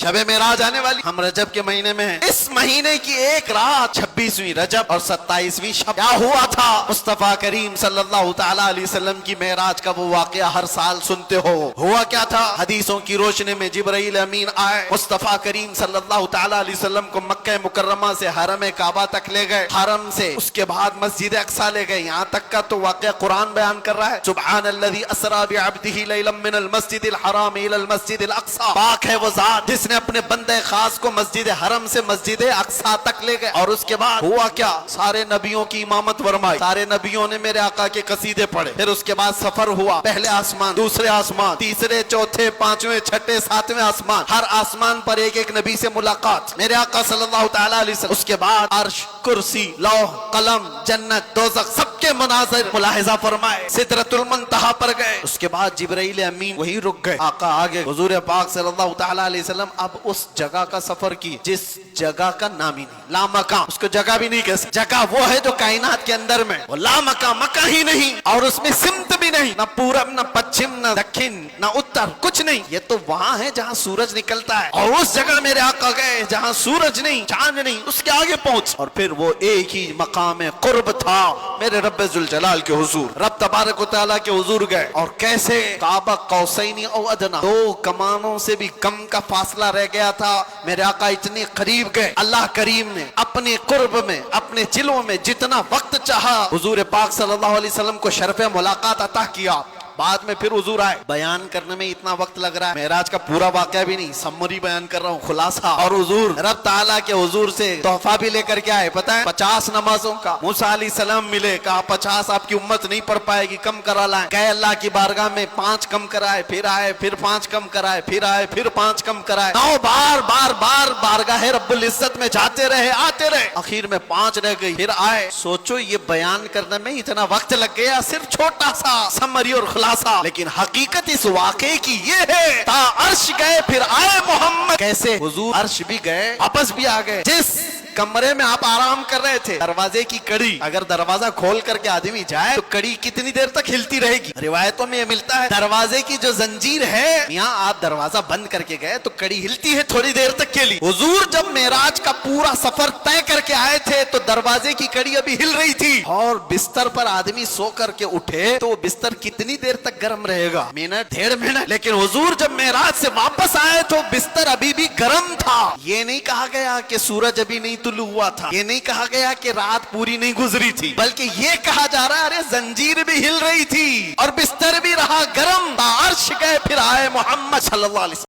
शब मेराज आने वाली, हम रजब के महीने में हैं। इस महीने की एक रात 26वीं रजब और 27वीं शब क्या हुआ था? मुस्तफा करीम सल्लल्लाहु तआला अलैहि वसल्लम की मेराज का वो वाकया हर साल सुनते हो। हुआ क्या था? हदीसों की रोशनी में जिब्राइल अमीन आए, मुस्तफा करीम सल्लल्लाहु तआला अलैहि वसल्लम को मक्का मुकर्रमा से हरम काबा तक ले गए, हरम से उसके बाद मस्जिद अक्सा ले गए। यहाँ तक का तो वाकया कुरान बयान कर रहा है, सुब्हानल्लज़ी अस्रा बिअब्दिही लैलन मिनल मस्जिदिल हराम इलल मस्जिदिल अक्सा। पाक है वो जात जिसने अपने बंदे खास को मस्जिद हरम से मस्जिद अक्सा तक ले गए। और उसके बाद हुआ क्या? सारे नबियों की इमामत फरमाई, सारे नबियों ने मेरे आका के कसीदे पढ़े। फिर उसके बाद सफर हुआ, पहले आसमान, दूसरे आसमान, तीसरे, चौथे, पांचवें, छठे, सातवें आसमान। हर आसमान पर एक एक नबी से मुलाकात, मेरे आका सल्लल्लाहु तआला अलैहि वसल्लम। उसके बाद अर्श, कुर्सी, लौह, कलम, जन्नत, दोज़ख, सबके मनाज़िर मुलाहिज़ा फरमाए। सिदरतुल मुंतहा पर गए। उसके बाद जिब्राइल अमीन वहीं रुक गए, आका आगे। हुजूर पाक सल्लल्लाहु तआला अलैहि वसल्लम अब उस जगह का सफर की जिस जगह का नाम ही नहीं, लामका, उसको जगह भी नहीं कह सकते। जगह वो है जो कायनात के अंदर में, वो लामका, मका ही नहीं, और उसमें सिमत भी नहीं, ना पूरब, ना पश्चिम, ना दक्षिण, ना उत्तर, कुछ नहीं। ये तो वहां है जहां सूरज निकलता है, और उस जगह मेरे आका गए जहां सूरज नहीं, चांद नहीं, उसके आगे पहुंच। और फिर वो एक ही मकाम कुर्ब था, मेरे रब्बे जुल जलाल के हुजूर, रब तबारक व तआला के हुजूर गए। और कैसे? काबा कौसैनी औ अदना, दो कमानों से भी कम का फासला रह गया था। मेरे आका इतने करीब गए, अल्लाह करीम ने अपने कुर्ब में, अपने जिलों में जितना वक्त चाहा हुजूर पाक सल्लल्लाहु अलैहि वसल्लम को शरफ़े मुलाकात अता किया। बाद में फिर हुजूर आए। बयान करने में इतना वक्त लग रहा है, मेराज का पूरा वाकया भी नहीं, समरी बयान कर रहा हूँ, खुलासा। और हुजूर रब ताला के हुजूर से तोहफा भी लेकर के आए, पता है? 50 नमाजों का। मूसा अलैहिस्सलाम मिले, कहा 50 आपकी उम्मत नहीं पढ़ पाएगी, कम करा लाए। गए अल्लाह की बारगाह में, 5 कम कराए, फिर आए, फिर 5 कम कराए, फिर आए, फिर 5 कम कराए। 9 बार बार बार बारगाह रब्बुल इज्जत में जाते रहे, आते रहे, आखिर में 5 रह गई, फिर आए। सोचो ये बयान करने में इतना वक्त लग गया, सिर्फ छोटा सा समरी और खुलासा। लेकिन हकीकत इस वाकये की ये है, ता अर्श गए फिर आए मोहम्मद। कैसे? हुजूर अर्श भी गए, वापस भी आ गए। जिस कमरे में आप आराम कर रहे थे, दरवाजे की कड़ी, अगर दरवाजा खोल करके आदमी जाए तो कड़ी कितनी देर तक हिलती रहेगी? रिवायतों में ये मिलता है, दरवाजे की जो जंजीर है, यहाँ आप दरवाजा बंद करके गए तो कड़ी हिलती है थोड़ी देर तक के लिए। हुजूर जब मेराज का पूरा सफर तय करके आए थे तो दरवाजे की कड़ी अभी हिल रही थी, और बिस्तर पर आदमी सो करके उठे तो बिस्तर कितनी देर तक गर्म रहेगा? Minute, 1.5 minute. लेकिन हुजूर जब मेराज से वापस आए तो बिस्तर अभी भी गर्म था। ये नहीं कहा गया कि सूरज अभी नहीं तुलू हुआ था, ये नहीं कहा गया कि रात पूरी नहीं गुजरी थी, बल्कि ये कहा जा रहा है अरे जंजीर भी हिल रही थी और बिस्तर भी रहा गर्म। अर्श गए फिर आए मोहम्मद सल्लल्लाहु अलैहि वसल्लम।